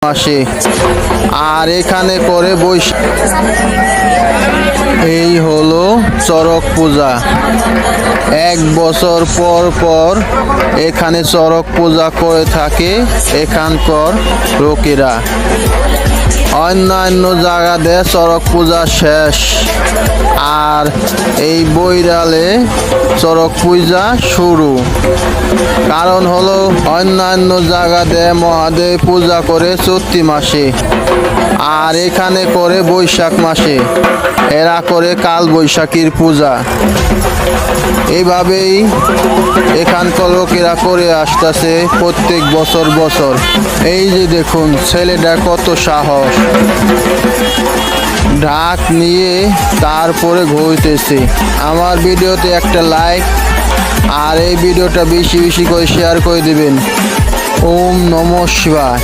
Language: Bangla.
মাসে। আর এখানে করে এই হলো চড়ক পূজা। 1 বছর পর পর এখানে চড়ক পূজা করে থাকে এখানকার লোকেরা। অন্যান্য জায়গাতে চড়ক পূজা শেষ, আর এই বৈরালে চড়ক পূজা শুরু। কারণ হলো অন্যান্য জায়গাতে মহাদেব পূজা করে চৈত্র মাসে, আর এখানে করে বৈশাখ মাসে। এরা করে কাল বৈশাখীর পূজা। এইভাবেই এখানকার লোকেরা করে আসতেছে প্রত্যেক বছর বছর। এই যে দেখুন ছেলেটা কত সাহস, ঢাক নিয়ে তারপরে ঘুরতেছে। আমার ভিডিওতে একটা লাইক আর এই ভিডিওটা বেশি বেশি করে শেয়ার করে দিবেন। ওম নমঃ শিবায়।